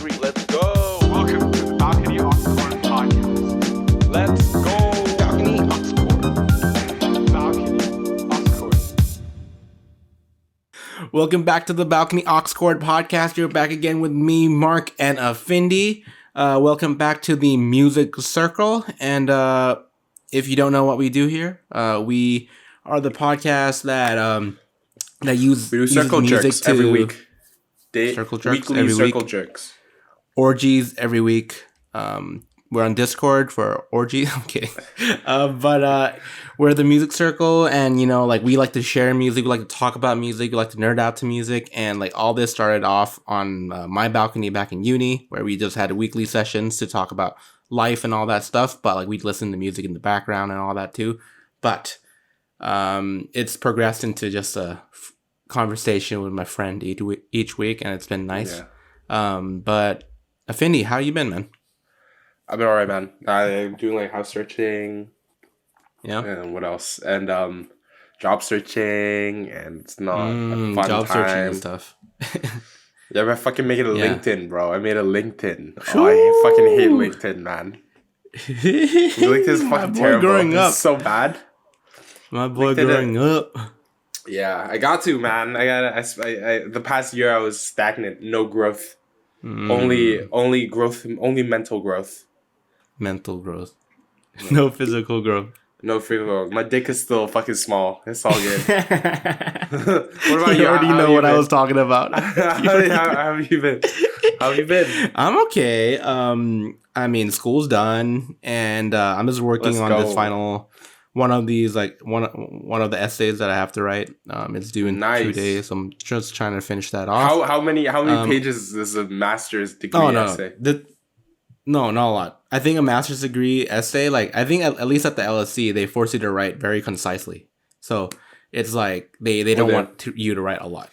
3. Let's go. Welcome to the Balcony AUX Chord podcast. Let's go. Balcony AUX Chord. Balcony AUX Chord. Welcome back to the Balcony AUX Chord podcast. You're back again with me, Mark, and Afindi. Welcome back to the Music Circle. And if you don't know what we do here, we are the podcast that uses circle music jerks to every week. Circle jerks weekly every circle week. jerks. Orgies every week. We're on Discord for orgies. I'm kidding. But we're the Music Circle, and we like to share music. We like to talk about music. We like to nerd out to music, and all this started off on my balcony back in uni, where we just had weekly sessions to talk about life and all that stuff. But we'd listen to music in the background and all that too. But it's progressed into just a conversation with my friend each week, and it's been nice. Yeah. But Afindi, how you been, man? I've been alright, man. I'm doing house searching. Yeah. And what else? And job searching, and it's not a fun job time. searching and stuff. Yeah, but I fucking made a LinkedIn, bro. I made a LinkedIn. Oh, I fucking hate LinkedIn, man. LinkedIn's fucking terrible. Growing up. It's so bad. My boy growing up. Yeah, I got to, man. I the past year I was stagnant, no growth. Only growth, only mental growth. Mental growth. No physical growth. No physical growth. My dick is still fucking small. It's all good. What about you? Already know what I was talking about. How have you been? How have you been? I'm okay. I mean, school's done, and I'm just working on this final one of these, one of the essays that I have to write. It's due in 2 days. So I'm just trying to finish that off. How many pages is a master's degree essay? No, not a lot. I think a master's degree essay, I think at least at the LSC, they force you to write very concisely. So it's they don't want you to write a lot.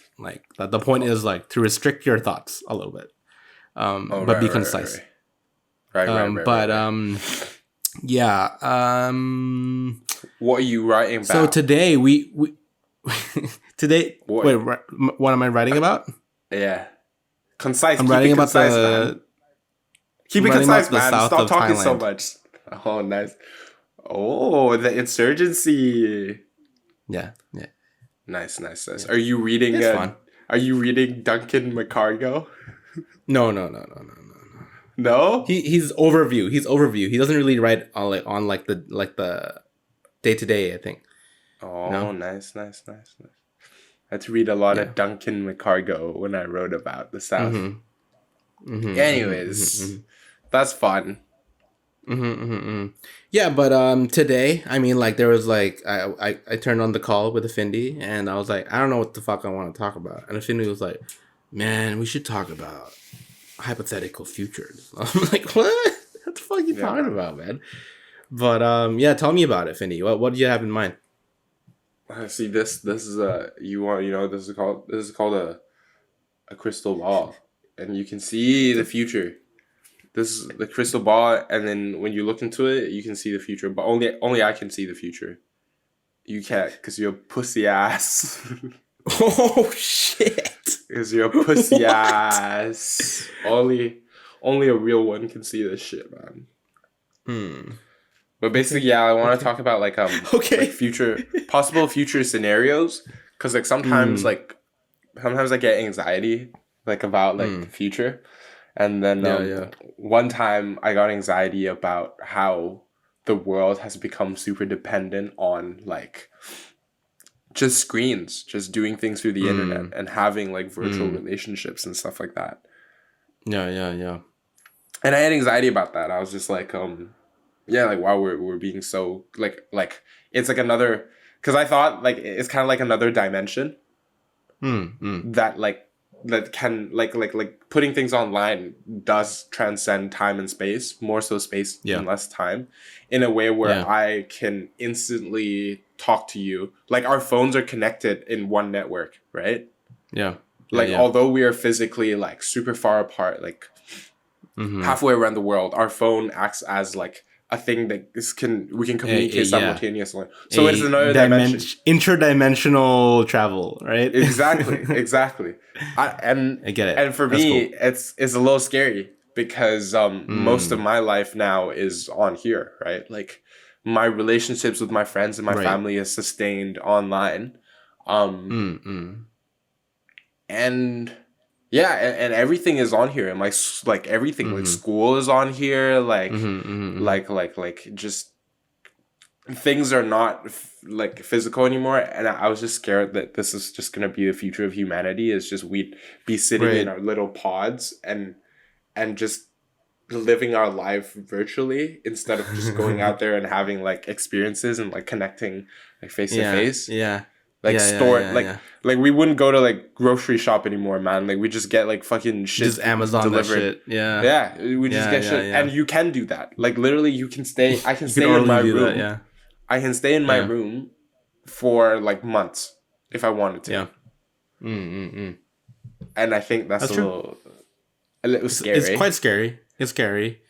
The point is to restrict your thoughts a little bit, but be concise. Right. Yeah. What are you writing about? So today we today. Wait, what am I writing about? Yeah, concise. I'm writing about concise, man. Keep it concise, man. Stop talking Thailand. so much. Oh, nice. Oh, the insurgency. Yeah. Nice. Are you reading? It's fun. Are you reading Duncan McCargo? No. No. He's overview. He doesn't really write on the day to day, I think. Oh, no? Nice. I had to read a lot of Duncan McCargo when I wrote about the South. Anyways, that's fun. Yeah, but today, I mean, there was I turned on the call with Afindi, and I was like, I don't know what the fuck I want to talk about, and Afindi was like, man, we should talk about hypothetical futures. I'm like, what the fuck are you talking about, man? But tell me about it, Afindi. What do you have in mind? See, this is this is called a crystal ball, and you can see the future. This is the crystal ball, and then when you look into it, you can see the future. But only I can see the future. You can't, because you're a pussy ass. Oh shit! Because you're a pussy ass. Only a real one can see this shit, man. But basically, I want to talk about possible future scenarios, because sometimes sometimes I get anxiety about the future, and then one time I got anxiety about how the world has become super dependent on just screens, just doing things through the internet and having virtual relationships and stuff like that. Yeah. And I had anxiety about that. I was just wow, we're being so it's another, because I thought it's kind of another dimension that can putting things online does transcend time and space, more so space and less time, in a way where I can instantly talk to you. Our phones are connected in one network, right? Although we are physically super far apart, halfway around the world, our phone acts as a thing that we can communicate simultaneously. So it's another dimension. Interdimensional travel, right? Exactly. I get it. And for me, cool. it's a little scary because most of my life now is on here, right? Like my relationships with my friends and my family is sustained online. And yeah, and everything is on here, and like everything, like school is on here, like just things are not like physical anymore. And I was just scared that this is just gonna be the future of humanity. Is just we'd be sitting in our little pods and just living our life virtually instead of just going out there and having like experiences and like connecting like face to face. Like we wouldn't go to like grocery shop anymore, man. Like we just get like fucking shit, just Amazon delivered. That shit. We just get shit. And you can do that. Like literally you can stay, I can stay in my room. I can stay in my room for like months if I wanted to. And I think that's a little scary. It's quite scary. It's scary.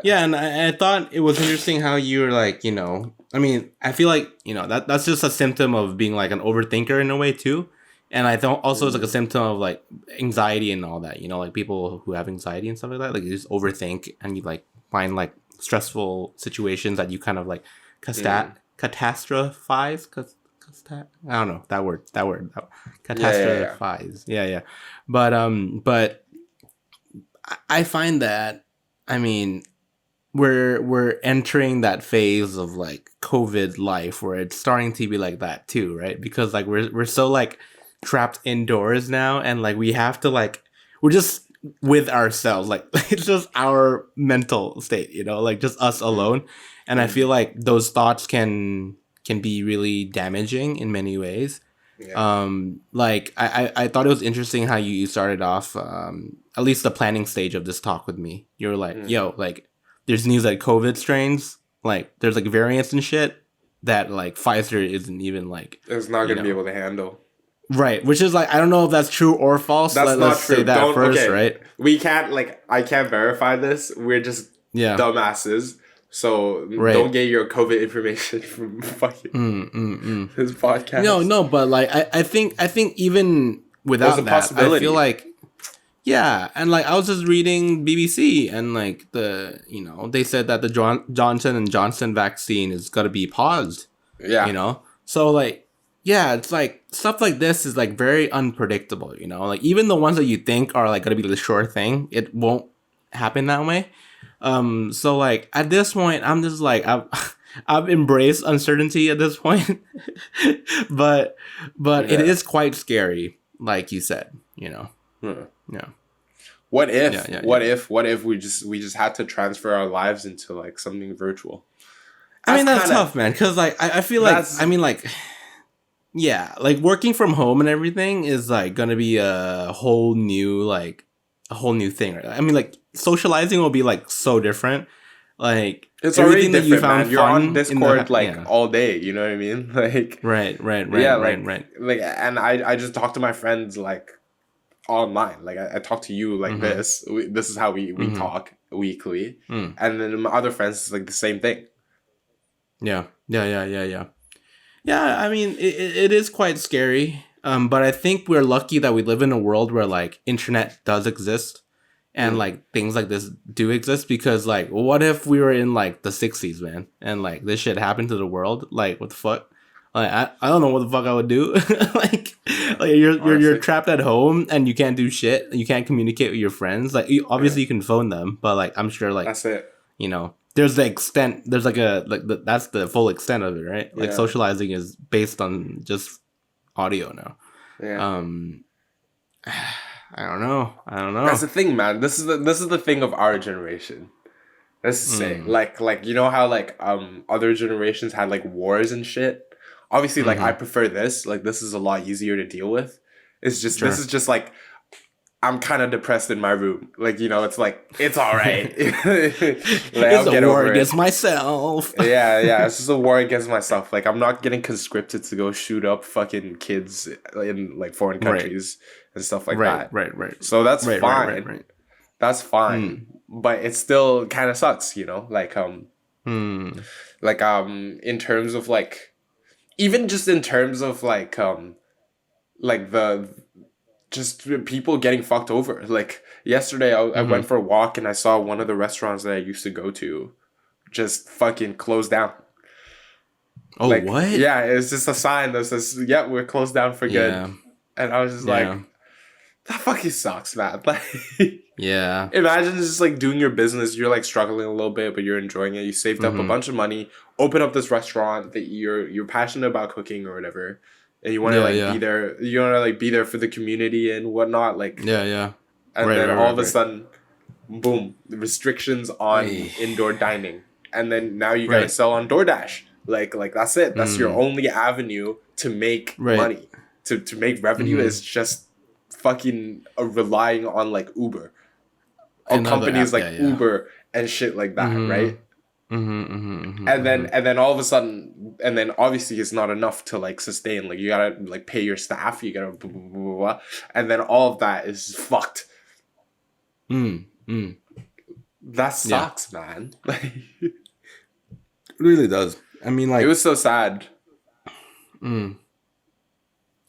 Yeah, and I thought it was interesting how you were like, you know, I mean, I feel like, you know, that's just a symptom of being like an overthinker in a way too. And I thought also it's like a symptom of like anxiety and all that, you know, like people who have anxiety and stuff like that, like you just overthink and you like find like stressful situations that you kind of like catastrophize. I don't know that word. Catastrophize. Yeah. But I find that, I mean, we're entering that phase of like COVID life where it's starting to be like that too, right? Because like we're so like trapped indoors now, and like we have to like we're just with ourselves, like it's just our mental state, you know, like just us alone. And I feel like those thoughts can be really damaging in many ways. Like I thought it was interesting how you started off at least the planning stage of this talk with me. You're like, yo, like there's news that COVID strains, like there's like variants and shit that like Pfizer isn't even like it's not gonna be able to handle. Right, which is like I don't know if that's true or false. That's not true. Say that first, right? We can't I can't verify this. We're just dumbasses. So don't get your COVID information from fucking this podcast. No, but like I think even without that, I feel like and like I was just reading BBC and like they said that the Johnson & Johnson vaccine is gonna be paused. Yeah, you know, so like it's like stuff like this is like very unpredictable. You know, like even the ones that you think are like gonna be the sure thing, it won't happen that way. So like at this point, I'm just like I've embraced uncertainty at this point, but it is quite scary, like you said, you know. Yeah. What if we just had to transfer our lives into like something virtual? I mean that's tough, man, because like I feel like like working from home and everything is like gonna be a whole new thing. Right? I mean like socializing will be like so different. Like it's already different, man. You're on Discord all day. You know what I mean? Like right. Like, and I just talk to my friends like online. Like I talk to you like this. This is how we talk weekly, and then my other friends is like the same thing. Yeah. I mean, it is quite scary. But I think we're lucky that we live in a world where like internet does exist. And like things like this do exist, because like what if we were in like the 60s, man, and like this shit happened to the world? Like what the fuck? Like I don't know what the fuck I would do. like you're trapped at home and you can't do shit. You can't communicate with your friends. Like obviously you can phone them, but like I'm sure like that's it. You know, there's the extent. There's like that's the full extent of it, right? Like socializing is based on just audio now. Yeah. I don't know. That's the thing, man. This is the thing of our generation. Let's say, like you know how like other generations had like wars and shit. Obviously, like I prefer this. Like this is a lot easier to deal with. It's just this is just like I'm kind of depressed in my room. Like you know, it's like it's all right. It's a war against myself. Yeah. It's just a war against myself. Like I'm not getting conscripted to go shoot up fucking kids in like foreign countries. Right. And stuff like that. Right. So that's fine. Right. That's fine. But it still kind of sucks, you know? Like, Like in terms of like, even just in terms of like the just people getting fucked over. Like yesterday, I went for a walk and I saw one of the restaurants that I used to go to just fucking closed down. Oh, like, what? Yeah, it's just a sign that says, "Yeah, we're closed down for good." And I was just like, that fucking sucks, man. Like, imagine just like doing your business. You're like struggling a little bit, but you're enjoying it. You saved up a bunch of money, open up this restaurant that you're passionate about cooking or whatever, and you want to be there. You want to like be there for the community and whatnot. Like, and then all of a sudden, boom, the restrictions on indoor dining, and then now you gotta sell on DoorDash. Like that's it. That's your only avenue to make money. To make revenue is just fucking relying on like Uber. On companies like Uber and shit like that, right? And then all of a sudden, and then obviously it's not enough to like sustain. Like you gotta like pay your staff, you gotta blah, blah, blah, blah, blah, and then all of that is fucked. That sucks, man. Like, it really does. I mean, like, it was so sad. I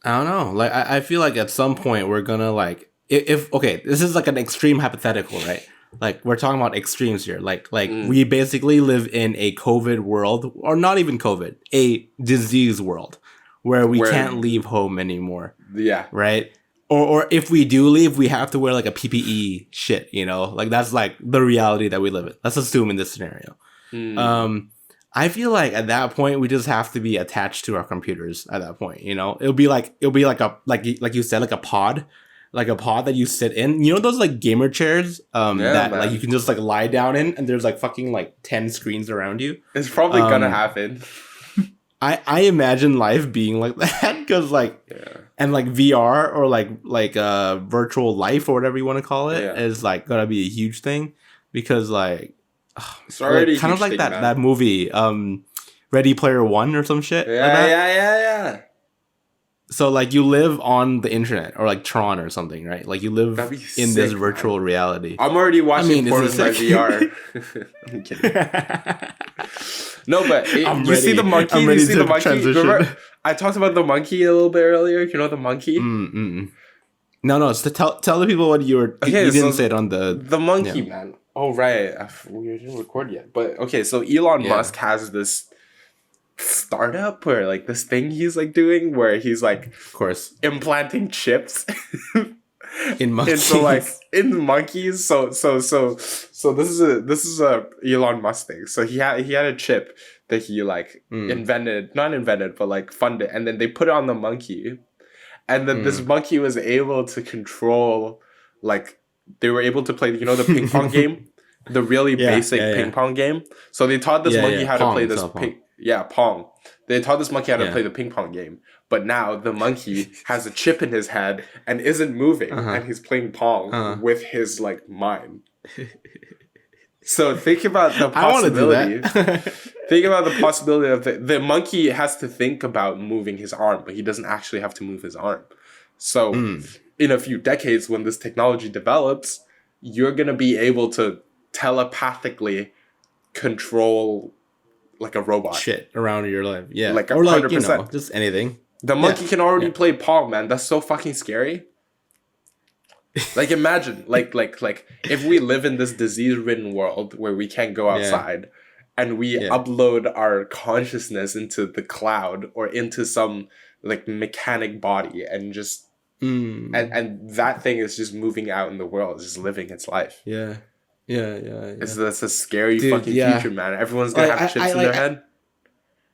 don't know. Like, I feel like at some point we're gonna like, if okay, this is like an extreme hypothetical, right? Like we're talking about extremes here. Like we basically live in a COVID world, or not even COVID, a disease world, where we can't leave home anymore. Yeah. Right. Or if we do leave, we have to wear like a PPE shit. You know, like that's like the reality that we live in. Let's assume in this scenario. I feel like at that point we just have to be attached to our computers. At that point, you know, it'll be like a like you said, like a pod that you sit in. You know those like gamer chairs that man. Like you can just like lie down in, and there's like fucking like 10 screens around you. It's probably gonna happen. I imagine life being like that because like and like VR or like virtual life or whatever you want to call it is like gonna be a huge thing because like. It's already like, kind of like thing, that movie, Ready Player One or some shit. Yeah. So like you live on the internet or like Tron or something, right? Like you live in this virtual reality. I'm already watching porn in my VR. I'm kidding. No, but you see the monkey? You see the monkey? Remember, I talked about the monkey a little bit earlier. You know the monkey? No. So tell the people what you were. Okay, you didn't say it on the monkey, man. Oh, right. We didn't record yet. But, okay, so Elon Musk has this startup or, like, this thing he's, like, doing where he's, like... Of course. Implanting chips. In monkeys. And so, like, in monkeys. So this is a Elon Musk thing. So he had a chip that he, like, not invented, but, like, funded. And then they put it on the monkey. And then this monkey was able to control, like... They were able to play, you know, the ping pong game, the really basic ping pong game. So they taught this monkey how to play this pong. They taught this monkey how to play the ping pong game. But now the monkey has a chip in his head and isn't moving, and he's playing pong with his like mind. So think about the possibility. Think about the possibility of the monkey has to think about moving his arm, but he doesn't actually have to move his arm. So. In a few decades, when this technology develops, you're going to be able to telepathically control like a robot. Shit around your life. Yeah. Like 100%. Or like, you know, just anything. The monkey can already play Pong, man. That's so fucking scary. Like imagine, like if we live in this disease-ridden world where we can't go outside and we upload our consciousness into the cloud or into some like mechanic body and just and that thing is just moving out in the world, just living its life. Yeah. That's a scary fucking future, man. Everyone's gonna have chips in their head.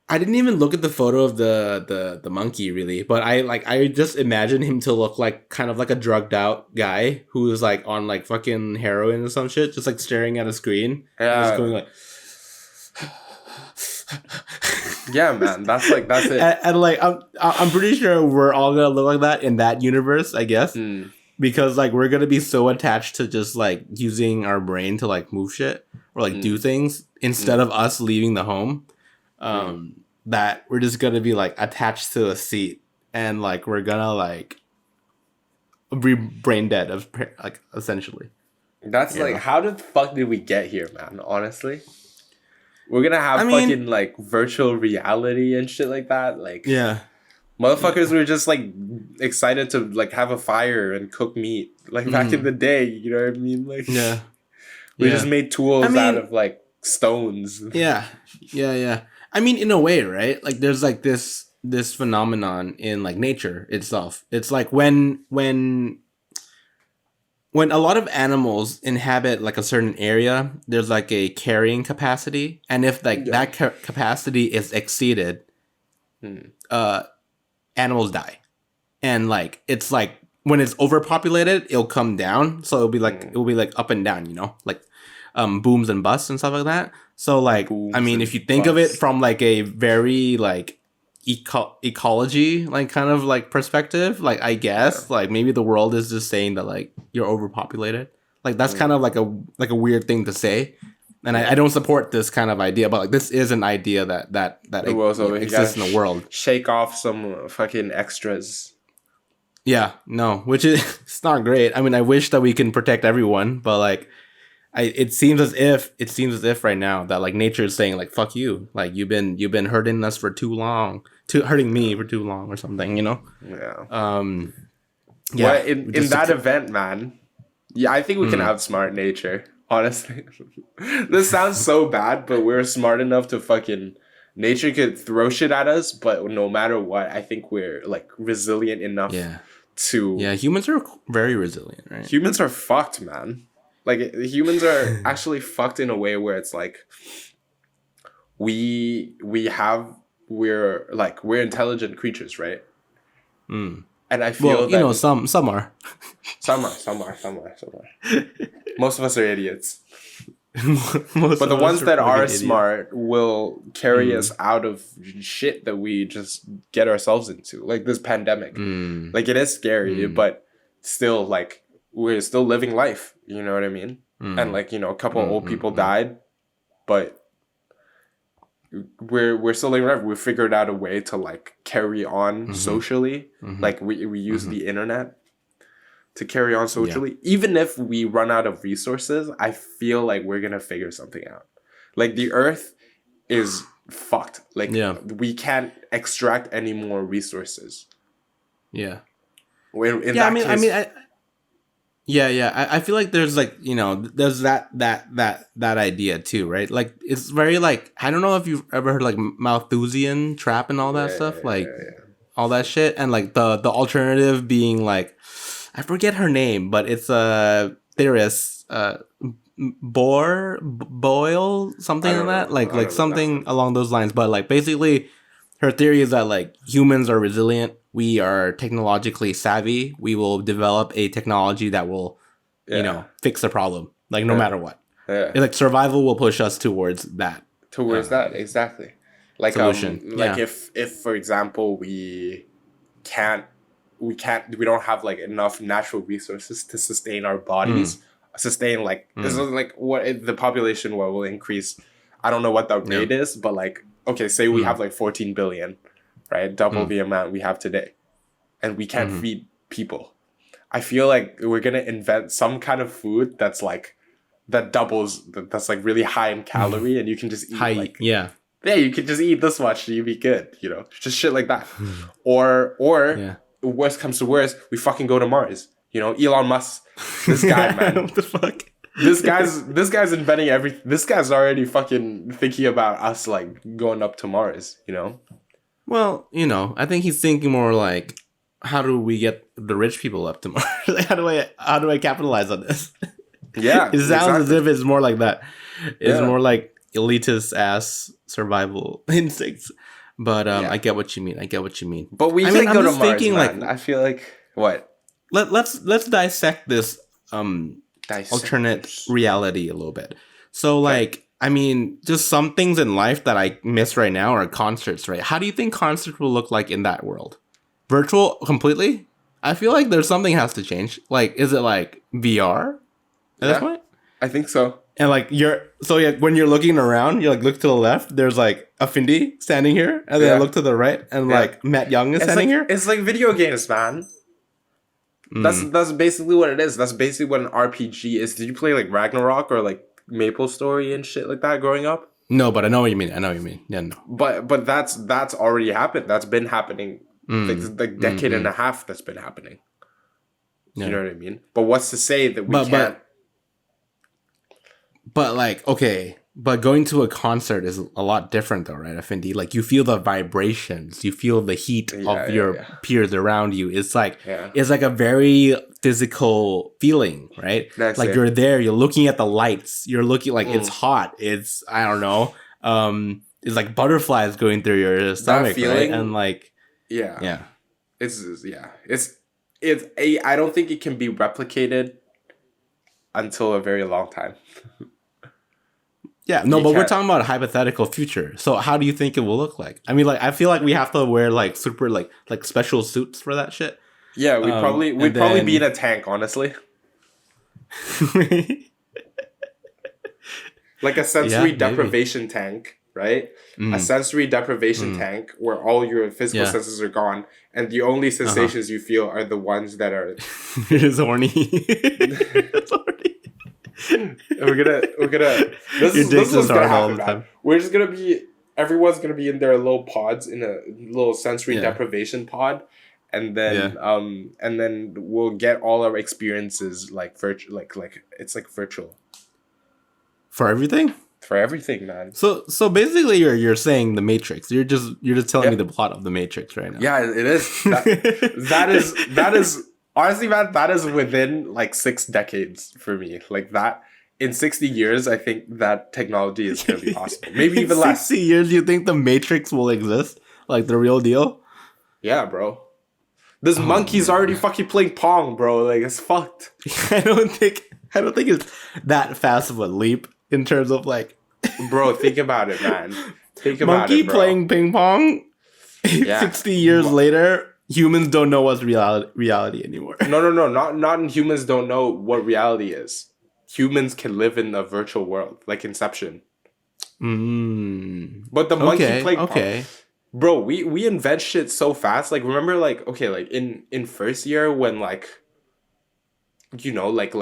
I didn't even look at the photo of the monkey really, but I just imagine him to look like kind of like a drugged out guy who is like on like fucking heroin or some shit, just like staring at a screen. Yeah. Just going like yeah, man, that's it. And like I'm pretty sure we're all gonna look like that in that universe, I guess, because like we're gonna be so attached to just like using our brain to like move shit or like do things instead of us leaving the home, that we're just gonna be like attached to a seat and like we're gonna like be brain dead of like essentially. That's like, how the fuck did we get here, man? Honestly. We're gonna have fucking like virtual reality and shit like that. Like, yeah. Motherfuckers were just like excited to like have a fire and cook meat. Like back in the day, you know what I mean? Like, we just made tools out of like stones. Yeah. I mean, in a way, right? Like there's like this phenomenon in like nature itself. It's like when a lot of animals inhabit like a certain area, there's like a carrying capacity, and if like that capacity is exceeded, animals die. And like it's like when it's overpopulated, it'll come down, so it'll be like up and down, you know, like booms and busts and stuff like that. So like booms, I mean, if you think of it from like a very like ecology like kind of like perspective, like I guess like maybe the world is just saying that like you're overpopulated. Like that's kind of like a weird thing to say, and I don't support this kind of idea, but like this is an idea that exists in the world. Shake off some fucking extras. Yeah, no, which is it's not great. I mean, I wish that we can protect everyone, but like it seems as if right now that like nature is saying like fuck you, like you've been hurting us for too long, hurting me for too long or something, you know. Well, in that event, man, I think we can outsmart nature, honestly. This sounds so bad, but we're smart enough to fucking nature could throw shit at us, but no matter what, I think we're like resilient enough to humans are very resilient, right? Humans are fucked, man. Like humans are actually fucked in a way where it's like we're intelligent creatures, right? And I feel that, you know, some are. some are. Most of us are idiots. But the ones that are smart will carry us out of shit that we just get ourselves into, like this pandemic. Like it is scary, but still, like we're still living life. You know what I mean? And like, you know, a couple old people died, but we're still living life. We figured out a way to like carry on socially. Like we use the internet to carry on socially. Even if we run out of resources, I feel like we're gonna figure something out. Like the earth is fucked. Like we can't extract any more resources. I feel like there's like, you know, there's that idea too, right? Like it's very like, I don't know if you've ever heard like Malthusian trap and all that stuff, like all that shit, and like the alternative being like, I forget her name, but it's a theorist, Boyle, something like that, like something along those lines. But like basically, her theory is that like humans are resilient. We are technologically savvy. We will develop a technology that will, you know, fix the problem. Like no matter what. Like survival will push us towards that. That exactly. Like solution. If for example we don't have like enough natural resources to sustain our bodies, sustain like this is like what the population will increase. I don't know what the rate is, but like okay, say we have like 14 billion, right? Double the amount we have today, and we can't feed people. I feel like we're gonna invent some kind of food that's like that doubles, that's like really high in calorie, and you can just eat you can just eat this much and you'd be good, you know, just shit like that. Or worst comes to worst, we fucking go to Mars. You know, Elon Musk, this guy, man. What the fuck? This guy's inventing everything. This guy's already fucking thinking about us like going up to Mars, you know? Well, you know, I think he's thinking more like, how do we get the rich people up to Mars? Like, how do I capitalize on this? Yeah. It sounds as if it's more like that. It's more like elitist ass survival instincts. But I get what you mean. But we can't go to Mars, thinking, man. Like, I feel like what? Let's dissect this alternate reality a little bit. So like, I mean, just some things in life that I miss right now are concerts, right? How do you think concerts will look like in that world? Virtual completely? I feel like there's something has to change. Like, is it like VR at this point? I think so. And like when you're looking around, you like look to the left, there's like a Findy standing here, and then I look to the right, and like Matt Young is standing here. It's like video games, man. That's basically what it is. That's basically what an RPG is. Did you play like Ragnarok or like Maple Story and shit like that growing up? No, but I know what you mean. I know what you mean. Yeah, no. But that's already happened. That's been happening. Like decade and a half. That's been happening. Yeah. You know what I mean? But what's to say that we can't? But like, okay, but going to a concert is a lot different, though, right, Effendi? Like, you feel the vibrations, you feel the heat of your peers around you. It's like it's like a very physical feeling, right? That's like it. You're there, you're looking at the lights, you're looking like it's hot. It's I don't know. It's like butterflies going through your stomach, feeling, right? And like, I don't think it can be replicated until a very long time. Yeah, no, but we're talking about a hypothetical future. So how do you think it will look like? I mean, like, I feel like we have to wear like super like special suits for that shit. Yeah, we'd probably be in a tank, honestly. Like a sensory deprivation tank, right? A sensory deprivation tank where all your physical senses are gone, and the only sensations you feel are the ones that are. It's horny. It's horny. We're gonna this is what's gonna happen, man. We're just gonna be everyone's gonna be in their little pods in a little sensory deprivation pod, and then we'll get all our experiences like virtual, like it's like virtual for everything. For everything, man. So basically, you're saying the Matrix. You're just telling me the plot of the Matrix right now. Yeah, it is. That is. Honestly, man, that is within like 6 decades for me. Like that, in 60 years, I think that technology is going to be possible. Maybe even less. 60 years, you think the Matrix will exist? Like the real deal? Yeah, bro. This monkey's already fucking playing Pong, bro. Like, it's fucked. I don't think it's that fast of a leap in terms of like... Bro, think about it, man. Think about monkey it, bro. playing ping pong? 60 years later... Humans don't know what's reality anymore. No. Not humans don't know what reality is. Humans can live in a virtual world, like Inception. But the monkey playing Pong. Bro, we invent shit so fast. Like, remember, like, okay, like in first year when like, you know, like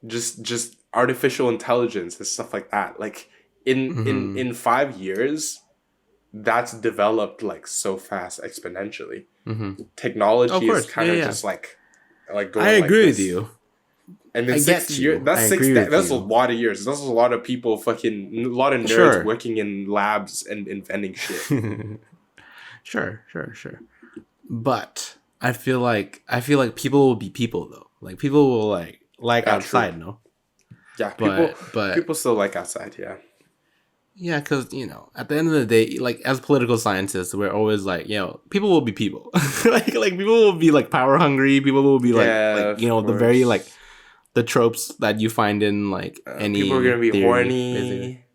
just artificial intelligence and stuff like that. Like in 5 years, that's developed like so fast exponentially. Technology is kind of just like going. I agree like with you. And then 60 years, that's a lot of years. That's a lot of people a lot of nerds working in labs and inventing shit. Sure. But I feel like people will be people though. Like people will like outside, true. No? Yeah, people still like outside, yeah. Yeah, because, you know, at the end of the day, like, as political scientists, we're always like, you know, people will be people. like people will be, like, power hungry. People will be, like you know, the very, like, the tropes that you find in, like, any people are going to be theory, horny. basically.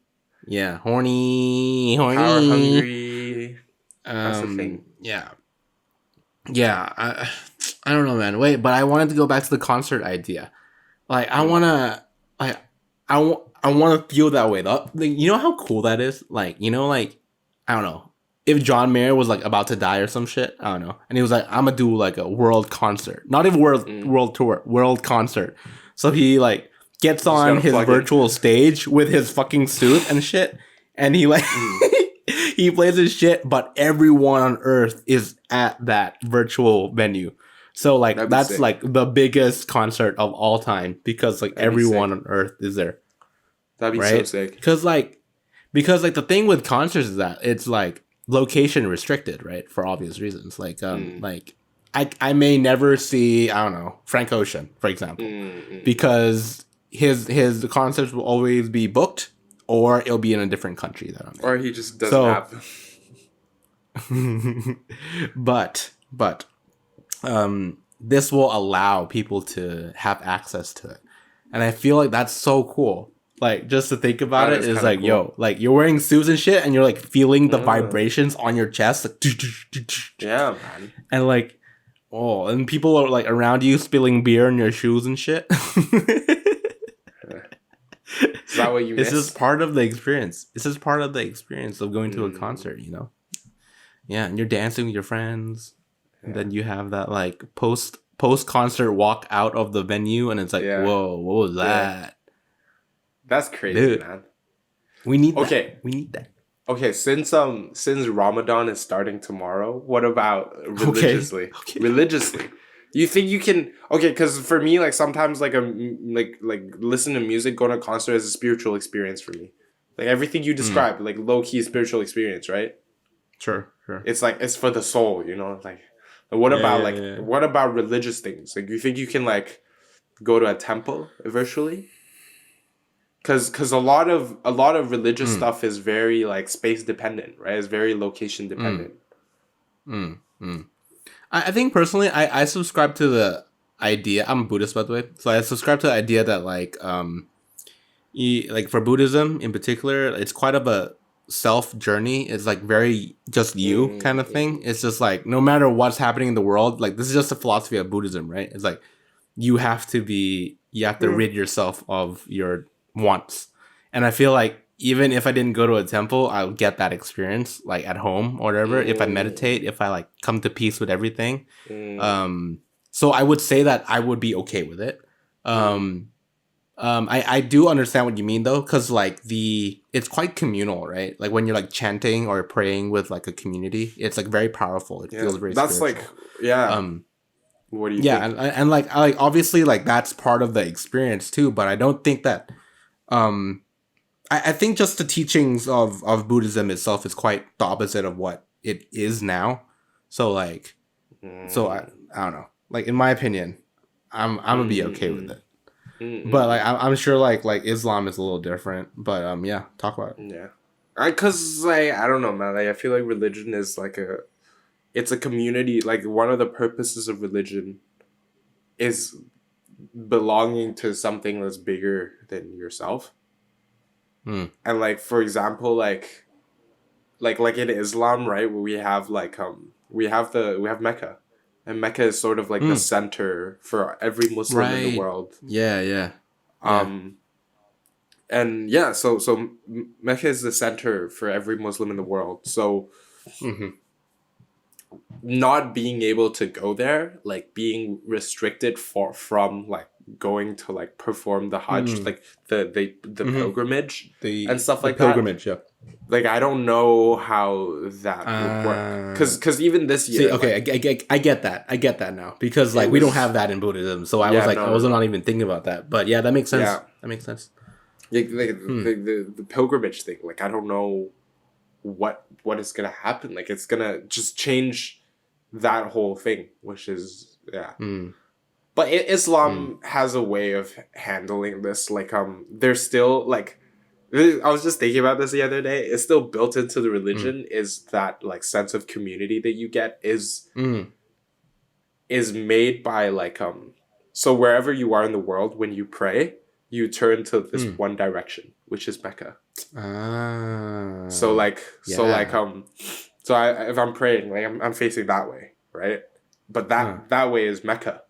Yeah, horny. Power hungry. That's the thing. Yeah. Yeah, I don't know, man. Wait, but I wanted to go back to the concert idea. Like, I want to feel that way. Like, you know how cool that is? Like, you know, like, I don't know. If John Mayer was, like, about to die or some shit, I don't know. And he was like, I'm going to do, like, a world concert. Not even world tour. World concert. So he, like, gets on his virtual stage with his fucking suit and shit. And he, like, he plays his shit, but everyone on Earth is at that virtual venue. So, like, that's, sick. Like, the biggest concert of all time. Because, like, everyone on Earth is there. That'd be so sick. Because the thing with concerts is that it's like location restricted, right? For obvious reasons. Like like I may never see, I don't know, Frank Ocean, for example, because his concerts will always be booked, or it'll be in a different country that I'm in. Or he just doesn't have them. but this will allow people to have access to it, and I feel like that's so cool. Like, just to think about it is like, cool. Yo, like, you're wearing suits and shit, and you're, like, feeling the vibrations on your chest. Like, yeah, man. And, like, and people are, like, around you spilling beer in your shoes and shit. Is that what you miss? This is part of the experience. This is part of the experience of going to a concert, you know? Yeah, and you're dancing with your friends. Yeah. And then you have that, like, post-concert walk out of the venue, and it's like, whoa, what was that? That's crazy, man. We need that. Okay. We need that. Okay, since Ramadan is starting tomorrow, what about religiously? Okay. Religiously, you think you can? Okay, because for me, like sometimes, like listen to music, go to a concert is a spiritual experience for me. Like everything you described, like low key spiritual experience, right? Sure. It's like it's for the soul, you know. Like, what about what about religious things? Like, you think you can like go to a temple virtually? Because a lot of religious stuff is very like space dependent, right? It's very location dependent. I think personally, I subscribe to the idea. I'm a Buddhist, by the way, so I subscribe to the idea that like like for Buddhism in particular, it's quite of a self journey. It's like very just you kind of thing. It's just like no matter what's happening in the world, like this is just the philosophy of Buddhism, right? It's like you have to rid yourself of your wants. And I feel like even if I didn't go to a temple, I'll get that experience like at home or whatever. If I meditate, if I like come to peace with everything. So I would say that I would be okay with it. I do understand what you mean though, because like it's quite communal, right? Like when you're like chanting or praying with like a community, it's like very powerful. It feels very that's spiritual. Like what do you think? And like obviously like that's part of the experience too, but I don't think that I think just the teachings of Buddhism itself is quite the opposite of what it is now. So like I don't know. Like in my opinion, I'm gonna be okay with it. But like I'm sure like Islam is a little different. But yeah, talk about it. Yeah. Cause like I don't know, man. Like I feel like religion is like it's a community. Like one of the purposes of religion is belonging to something that's bigger than yourself. And like for example, like in Islam, right, where we have like we have Mecca, and Mecca is sort of like the center for every Muslim in the world. And yeah, so Mecca is the center for every Muslim in the world. So not being able to go there, like being restricted from like going to like perform the Hajj, like the pilgrimage and stuff like pilgrimage, that. Like I don't know how that would work, because even this year. See, okay, like, I get that now, because like we don't have that in Buddhism, so I was like I wasn't not even thinking about that, but yeah, that makes sense. Yeah. That makes sense. Like the pilgrimage thing, like I don't know what is gonna happen. Like it's gonna just change that whole thing, which is But Islam has a way of handling this. Like there's still like, I was just thinking about this the other day. It's still built into the religion is that like sense of community that you get is made by like so wherever you are in the world, when you pray, you turn to this one direction, which is Mecca. So if I'm praying, like I'm facing that way, right? But that way is Mecca.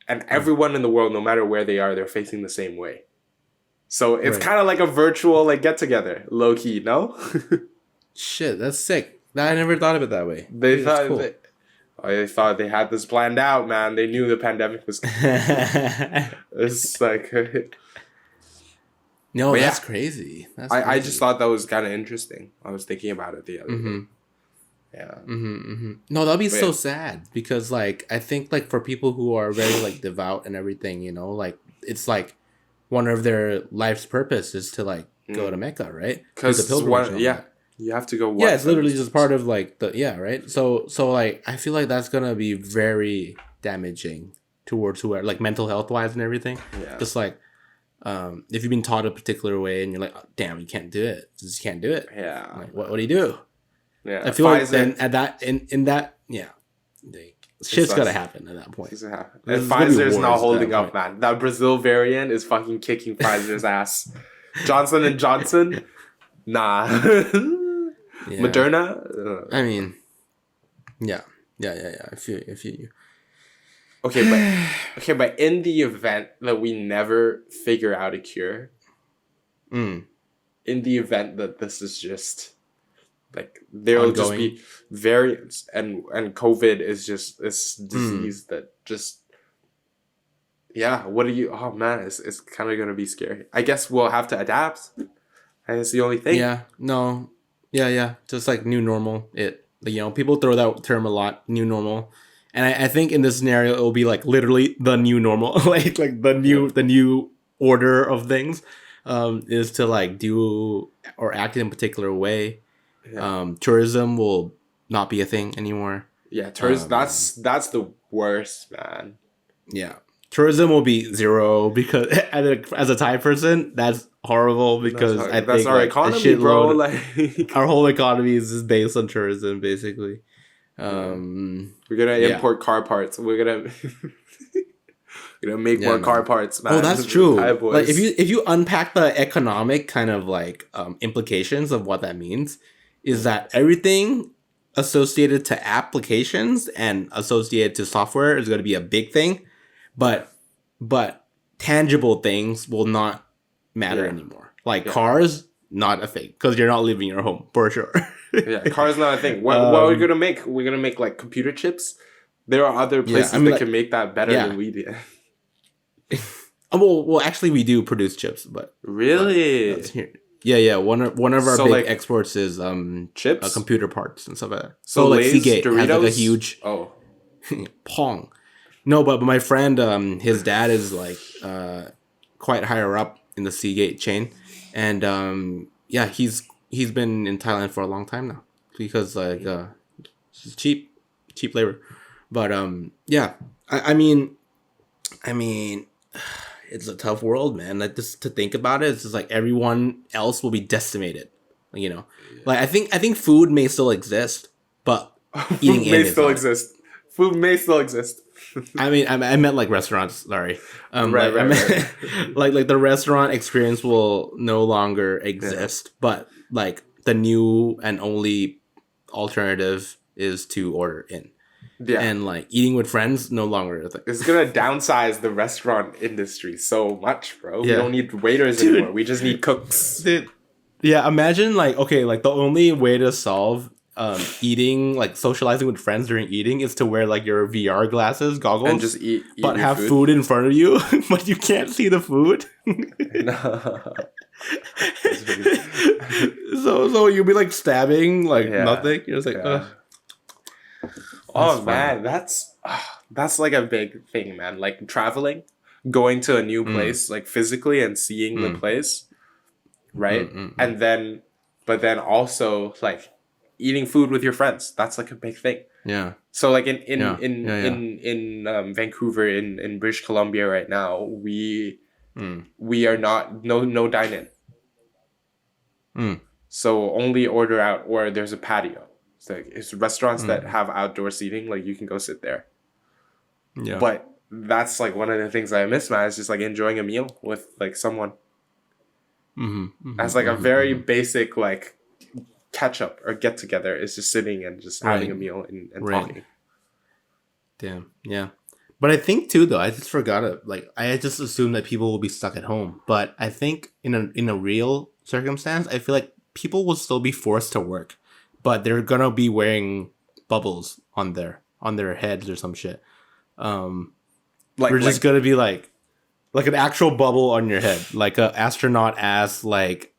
And everyone in the world, no matter where they are, they're facing the same way. So it's kind of like a virtual like get together, low key, no? Shit, that's sick. I never thought of it that way. They thought cool. They thought they had this planned out, man. They knew the pandemic was coming. It's like no, but that's crazy. I just thought that was kind of interesting. I was thinking about it the other day. Yeah. No, that'd be so sad, because like I think like for people who are very like devout and everything, you know, like it's like one of their life's purpose is to like go to Mecca, right? Because you have to go. It's literally just part of like right. So like I feel like that's gonna be very damaging towards whoever, like mental health wise and everything. Yeah. Just like if you've been taught a particular way and you're like, oh, damn, you can't do it. You just can't do it. Yeah. Like, what do you do? Yeah, I feel like then at that in that shit's gotta happen at that point. And Pfizer's not holding up, man. That Brazil variant is fucking kicking Pfizer's ass. Johnson and Johnson, nah. Moderna. I mean, yeah. I feel you. Okay, but in the event that we never figure out a cure, in the event that this is just like there will just be variants, and COVID is just this disease that just what do you? Oh man, it's kind of gonna be scary. I guess we'll have to adapt. And it's the only thing. Yeah. No. Yeah. Just like new normal. People throw that term a lot. New normal. And I think in this scenario, it will be like literally the new normal, like the new order of things, is to like do or act in a particular way. Yeah. Tourism will not be a thing anymore. Yeah, tourism. That's the worst, man. Yeah, tourism will be zero because as a Thai person, that's horrible because that's our economy, bro. Like our whole economy is just based on tourism, basically. We're gonna import car parts. We're gonna make more car parts, man. Oh, that's true. Like if you unpack the economic kind of like implications of what that means, is that everything associated to applications and associated to software is going to be a big thing, but tangible things will not matter anymore. Like cars, not a thing because you're not leaving your home for sure. Yeah, cars not a thing. What are we gonna make? We're gonna make like computer chips. There are other places that can make that better than we do. Well, actually, we do produce chips, but really, yeah. One of our big exports is chips, computer parts and stuff like that. So like Seagate Doritos? has like a huge Pong. No, but my friend, his dad is like quite higher up in the Seagate chain, and he's been in Thailand for a long time now because like it's cheap labor, but I mean, it's a tough world, man. Like just to think about it, it's just like everyone else will be decimated. You know, like I think food may still exist, but eating food may still exist. Food may still exist. I mean, I meant like restaurants. Sorry, right. like the restaurant experience will no longer exist, but like the new and only alternative is to order in. Yeah. And like eating with friends no longer a thing. It's gonna downsize the restaurant industry so much, bro. We don't need waiters anymore. We just need cooks. Dude. Yeah, imagine like the only way to solve eating, like socializing with friends during eating, is to wear like your VR glasses, goggles, and just eat but have food in front of you, but you can't see the food. So you'll be like stabbing like nothing. You're just like, oh man, that's like a big thing, man. Like traveling, going to a new place, like physically and seeing the place, right? And then, but then also like eating food with your friends. That's like a big thing. Yeah. So like in Vancouver, in British Columbia right now, we are not no dine in. So only order out, or there's a patio. It's restaurants that have outdoor seating, like you can go sit there. Yeah. But that's like one of the things I miss, man. Is just like enjoying a meal with like someone. As like a very basic like catch up or get together is just sitting and just having a meal and talking. Damn. Yeah. But I think too, though, I just forgot it. Like I just assumed that people will be stuck at home. But I think in a real circumstance, I feel like people will still be forced to work. But they're gonna be wearing bubbles on their heads or some shit. We're just gonna be like an actual bubble on your head, like a astronaut ass, like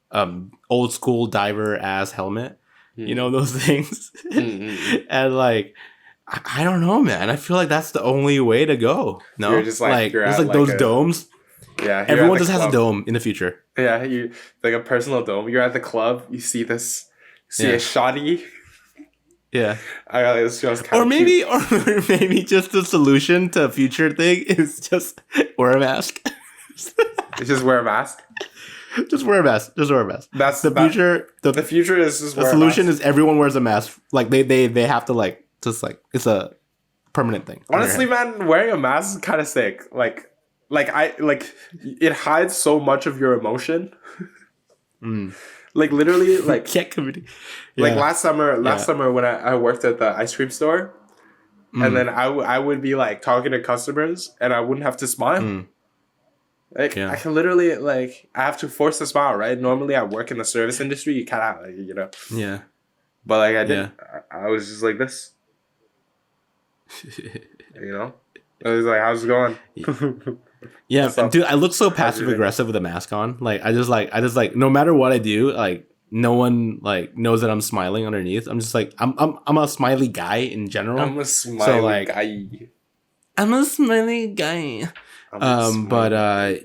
old school diver ass helmet. You know those things. And like I don't know, man. I feel like that's the only way to go. No, you're just like it's like those domes. Yeah, everyone just has a dome in the future. Yeah, you like a personal dome. You're at the club. You see this. A shoddy. Yeah. Or maybe just the solution to a future thing is just wear a mask. Just wear a mask. Just wear a mask. That's the future. The future is just the solution is everyone wears a mask. Like they have to like just like it's a permanent thing. Honestly, man, wearing a mask is kind of sick. Like it hides so much of your emotion. Like literally, like like last summer when I worked at the ice cream store, and then I would be like talking to customers, and I wouldn't have to smile. Like I can literally like I have to force a smile, right? Normally I work in the service industry, you cannot, like, you know. Yeah. But like I didn't. I was just like this. You know, I was like, "How's it going?" Yeah, What's up? dude, I look so How's passive your day? aggressive with a mask on. Like, I just like, no matter what I do, like, no one like knows that I'm smiling underneath. I'm just like, I'm a smiley guy in general. I'm a smiley like, guy. I'm a smiley guy. I'm a smiley guy.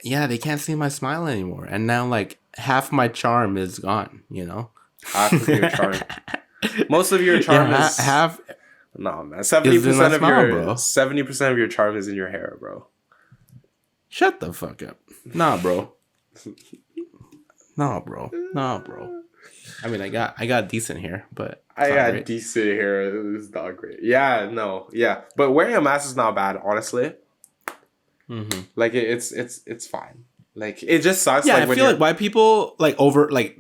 Yeah, they can't see my smile anymore, and now like half my charm is gone. You know, Half of your charm. Most of your charm yeah, is half. No, man. Is in 70% my of smile, your bro. 70% of your charm is in your hair, bro. Shut the fuck up. Nah, bro. Nah, bro. I mean, I got decent hair, but I it's not got great. decent hair. It's not great. Yeah, no, yeah. But wearing a mask is not bad, honestly. Mm-hmm. Like it's fine. Like it just sucks. Yeah, like, I when feel you're- like why people like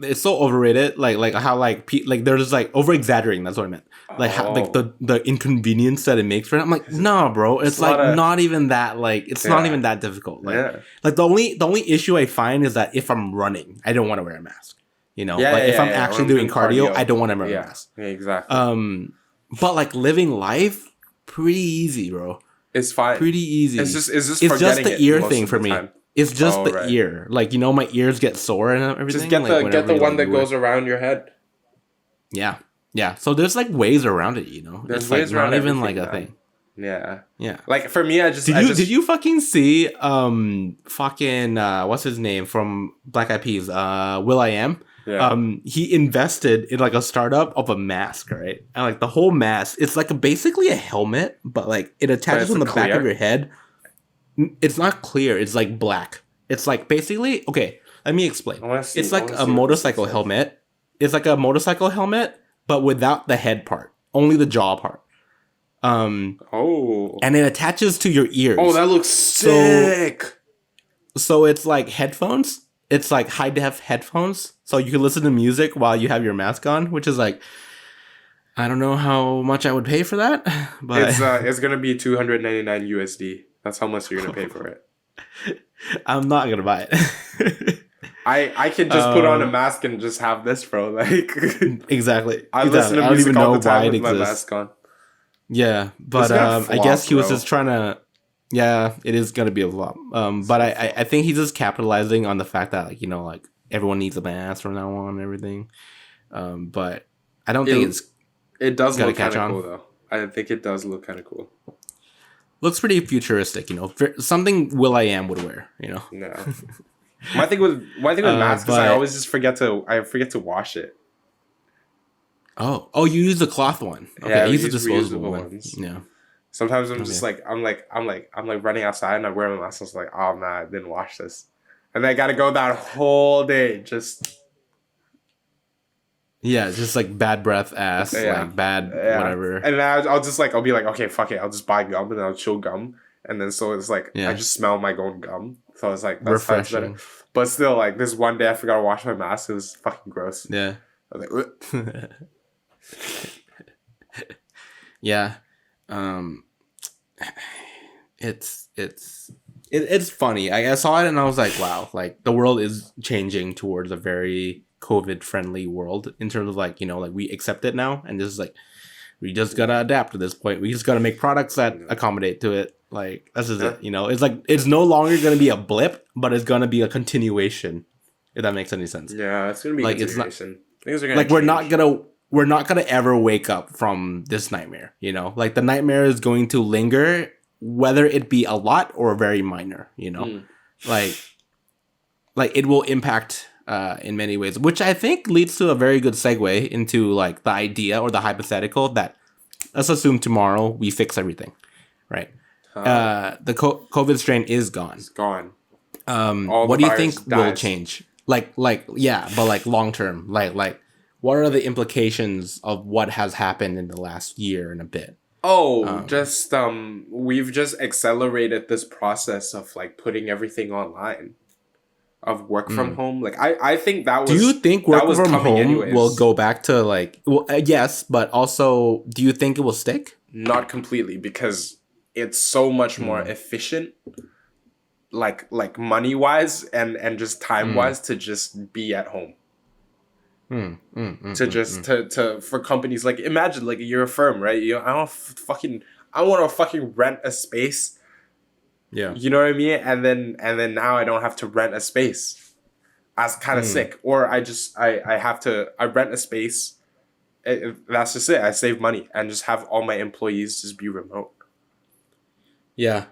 it's so overrated. Like how like they're just like over exaggerating. That's what I meant. Like how, like the inconvenience that it makes for them. I'm like, no, bro. It's like not even that. Like it's not even that difficult. Like like the only issue I find is that if I'm running, I don't want to wear a mask. You know, if I'm actually doing cardio, I don't want to wear a mask. Yeah, exactly. But like living life, pretty easy, bro. It's fine. Pretty easy. It's just it's just the ear thing for me. Time. It's just the ear. Like, you know, my ears get sore and everything. Just get like, the one that goes around your head. Yeah. Yeah. So there's like ways around it, you know. There's it's ways like around not even like everything, a man. thing. Yeah. Yeah. Like for me, did you fucking see fucking what's his name from Black Eyed Peas? Will.i.am? Yeah. He invested in like a startup of a mask, right? And like the whole mask, it's like basically a helmet, but like it attaches on the back of your head. It's not clear. It's like black. It's like basically okay. Let me explain. It's like a motorcycle helmet. It's like a motorcycle helmet, but without the head part, only the jaw part. And it attaches to your ears. Oh, that looks sick. So it's like headphones. It's like high def headphones, so you can listen to music while you have your mask on, which is like, I don't know how much I would pay for that, but it's gonna be $299 USD. That's how much you're gonna pay for it. I'm not gonna buy it. I can just put on a mask and just have this, bro. Like exactly. I listen to music all the time with my mask on. Yeah, but I guess he was just trying to. Yeah, it is gonna be a flop. But I think he's just capitalizing on the fact that like, you know, like everyone needs a mask from now on and everything. But I don't think it does look kind of cool though. I think it does look kind of cool. Looks pretty futuristic, you know. Something Will.i.am would wear, you know. No. My thing with masks is I always just forget to wash it. Oh, you use the cloth one. Okay, Yeah, I use the disposable ones. Yeah. Sometimes I'm just like I'm running outside and I wear my mask. I was like, oh man, I didn't wash this, and I gotta go that whole day just. Yeah, just like bad breath ass, like bad whatever. And then I'll be like, okay, fuck it, I'll just buy gum and I'll chew gum, and then so it's like I just smell my own gum, so it's like that's refreshing. Better. But still, like this one day I forgot to wash my mask. It was fucking gross. Yeah. I was like, yeah. It's funny. I saw it and I was like, wow, like the world is changing towards a very COVID friendly world in terms of like, you know, like we accept it now and this is like we just gotta adapt to this point. We just gotta make products that accommodate to it. Like this is it, you know. It's like it's no longer gonna be a blip, but it's gonna be a continuation. If that makes any sense. Yeah, it's gonna be like it's not things are gonna like change. we're not gonna ever wake up from this nightmare, you know? Like the nightmare is going to linger, whether it be a lot or very minor, you know? Like it will impact in many ways, which I think leads to a very good segue into like the idea or the hypothetical that let's assume tomorrow we fix everything, right? The COVID strain is gone. It's gone. What do you think will change? Like yeah, but like long term, like what are the implications of what has happened in the last year and a bit? We've just accelerated this process of like putting everything online, of work from home. Like I think that was. Do you think work from home anyways. will go back to like? Well, yes, but also, do you think it will stick? Not completely, because it's so much more efficient, like money wise and just time wise, to just be at home. For companies, like imagine like you're a firm, right? I want to fucking rent a space Yeah. You know what I mean? And then now I don't have to rent a space. That's kind of sick. Or I rent a space. That's just it. I save money and just have all my employees just be remote. Yeah.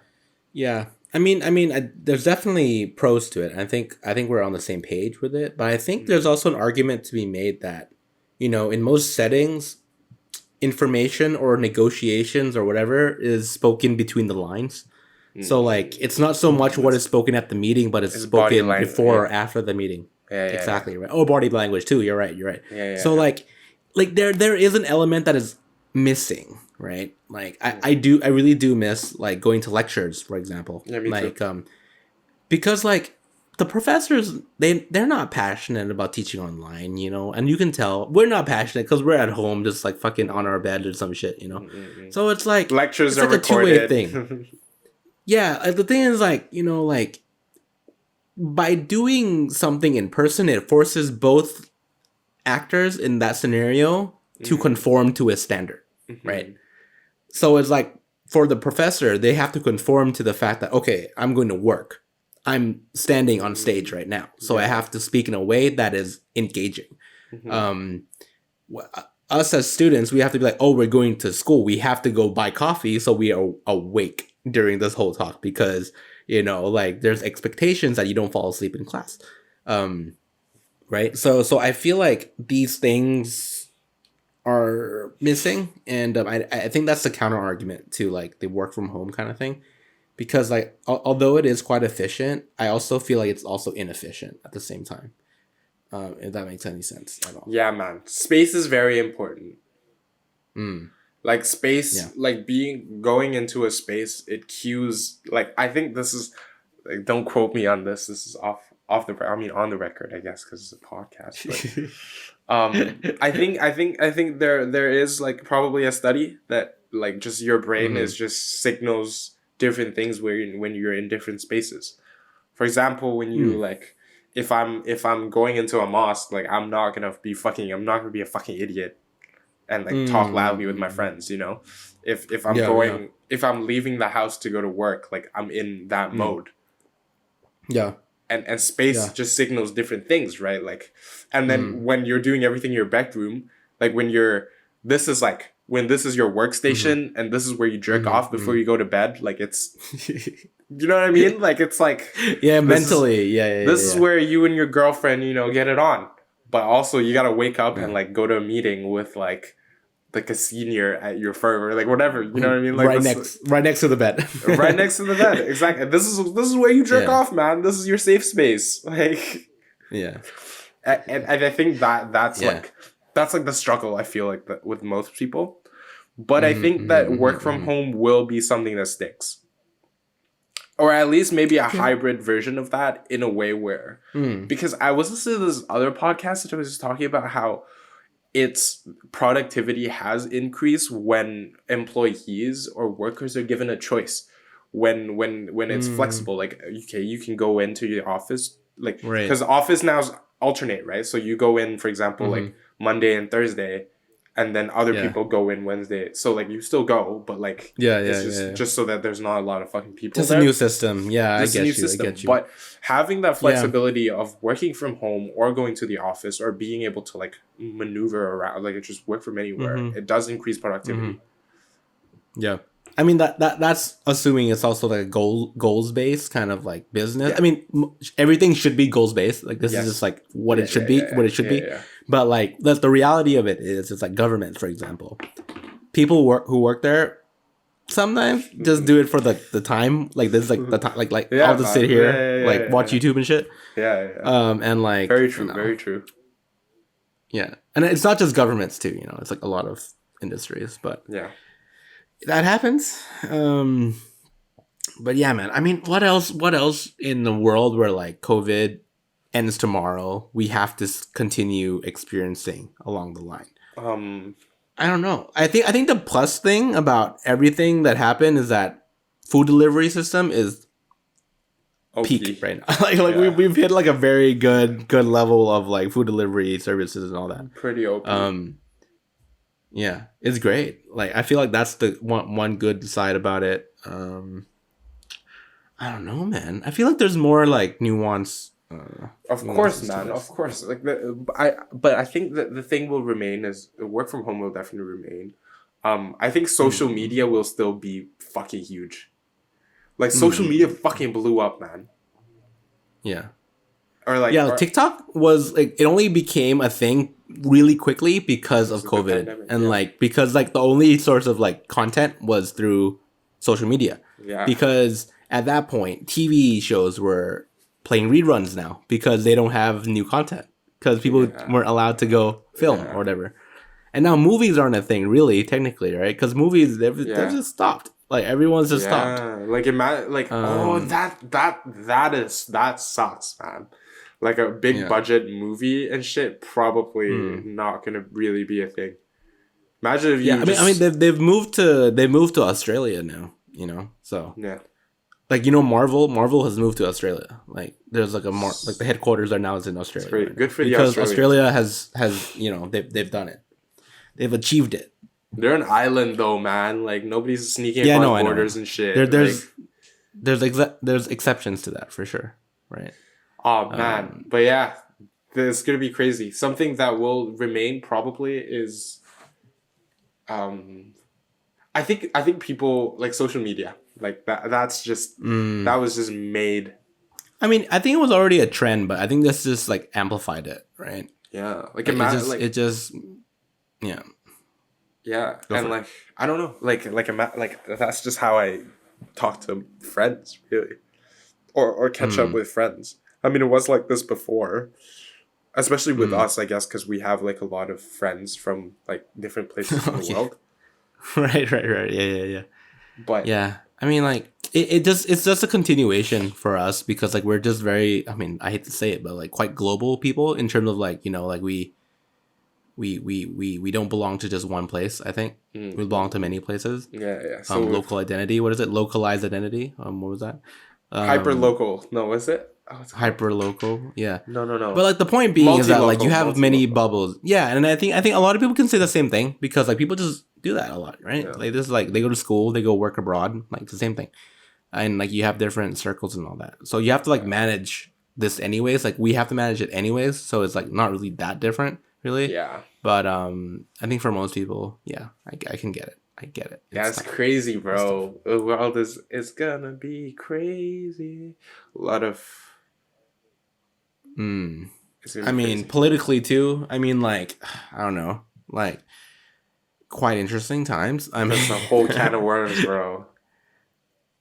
Yeah. I mean, there's definitely pros to it. I think we're on the same page with it, but I think there's also an argument to be made that, you know, in most settings, information or negotiations or whatever is spoken between the lines. So like, it's not so much what is spoken at the meeting, but it's spoken before or after the meeting. Yeah, exactly. Right. Oh, body language too. You're right. Yeah, so like there is an element that is missing, right? Like I really do miss like going to lectures, for example. Yeah, me like too. Because like the professors, they're not passionate about teaching online, you know, and you can tell we're not passionate because we're at home just like fucking on our bed or some shit, you know. So it's like lectures it's are like recorded. a two-way thing. Yeah, the thing is like, you know, like by doing something in person, it forces both actors in that scenario to conform to a standard, right? So it's like for the professor, they have to conform to the fact that, okay, I'm going to work. I'm standing on stage right now. So I have to speak in a way that is engaging. Us as students, we have to be like, oh, we're going to school. We have to go buy coffee so we are awake during this whole talk because, you know, like there's expectations that you don't fall asleep in class. Right? So I feel like these things are missing. And I think that's the counter argument to like the work from home kind of thing. Because like, although it is quite efficient, I also feel like it's also inefficient at the same time. If that makes any sense at all. Yeah, man. Space is very important. Like space, like going into a space, it cues, like, I think this is, like, don't quote me on this. This is on the record, I guess, because it's a podcast. But, I think there is like probably a study that like just your brain is just signals different things when you're in different spaces. For example, when you like, if I'm going into a mosque, like I'm not gonna be a fucking idiot and like talk loudly with my friends, you know. If I'm leaving the house to go to work, like I'm in that mode. Yeah. And space just signals different things, right? Like, and then when you're doing everything in your bedroom, like this is your workstation and this is where you jerk off before you go to bed. Like it's, you know what I mean? Like it's like, mentally. This is where you and your girlfriend, you know, get it on. But also you got to wake up and like go to a meeting with like a senior at your firm or like whatever, you know what I mean? Like right next to the bed. Right next to the bed. Exactly. This is where you jerk off, man. This is your safe space. Like, and I think that's like the struggle I feel like that with most people. But I think that work from home will be something that sticks. Or at least maybe a hybrid version of that in a way where because I was listening to this other podcast that I was just talking about how its productivity has increased when employees or workers are given a choice. When it's flexible, like, okay, you can go into your office, like, because office now is alternate, right? So you go in, for example, like Monday and Thursday, and then other people go in Wednesday. So like you still go, but like just so that there's not a lot of fucking people. Just there. A new system, I get you. But having that flexibility of working from home or going to the office or being able to like maneuver around, like just work from anywhere, it does increase productivity. Yeah. I mean that's assuming it's also like a goals based kind of like business. I mean everything should be goals based. Like this is just like what it should be. But like the reality of it is it's like government, for example. People who work there sometimes just do it for the time. Like this is like the time like I'll just sit here watch YouTube and shit. And like very true, very true. Yeah. And it's not just governments too, you know, it's like a lot of industries, but that happens. But yeah, man. I mean, what else in the world where like COVID ends tomorrow, we have to continue experiencing along the line? I don't know. I think the plus thing about everything that happened is that food delivery system is peak right now. We've hit like a very good level of like food delivery services and all that. Pretty open. Yeah, it's great. Like I feel like that's the one good side about it. I don't know, man. I feel like there's more like nuance. Of course, man. Of course. Like but I think that the thing will remain is work from home will definitely remain. I think social media will still be fucking huge. Like social media fucking blew up, man. Yeah. Or like TikTok was like, it only became a thing really quickly because of COVID and like because like the only source of like content was through social media. Yeah. Because at that point, TV shows were playing reruns now because they don't have new content because people weren't allowed to go film or whatever. And now movies aren't a thing, really, technically, right? Because movies they've just stopped. Like everyone's just stopped. Like imagine, like that sucks, man. Like a big budget movie and shit, probably not gonna really be a thing. Imagine if you. I mean, they've moved to Australia now. You know, so like Marvel has moved to Australia. Like there's like like the headquarters are now in Australia. Great, good for because Australia has they've done it. They've achieved it. They're an island though, man. Like nobody's sneaking across borders and shit. There's exceptions to that for sure, right? Oh man, but yeah, it's gonna be crazy. Something that will remain probably is, I think people like social media like that. That's just that was just made. I mean, I think it was already a trend, but I think this just like amplified it, right? Yeah, like yeah. Yeah, and like I don't know, like that's just how I talk to friends, really, or catch up with friends. I mean, it was like this before, especially with us, I guess, because we have like a lot of friends from like different places in the world. Right. Yeah. But yeah, I mean, like it's just a continuation for us because like we're just very. I mean, I hate to say it, but like quite global people in terms of like like we don't belong to just one place. I think we belong to many places. Yeah. So local identity. What is it? Localized identity. What was that? Hyper local. No, is it? Oh, hyper local. Yeah. No. But like the point being is that like you have many bubbles. Yeah, and I think a lot of people can say the same thing because like people just do that a lot, right? Yeah. Like this is like they go to school, they go work abroad, like it's the same thing, and like you have different circles and all that. So you have to like manage this anyways. Like we have to manage it anyways. So it's like not really that different. Really? Yeah. But I think for most people, I can get it. I get it. That's crazy, bro. The world is gonna be crazy. A lot of. I mean, politically too. I mean, like I don't know, like quite interesting times. I mean, that's a whole can of worms, bro.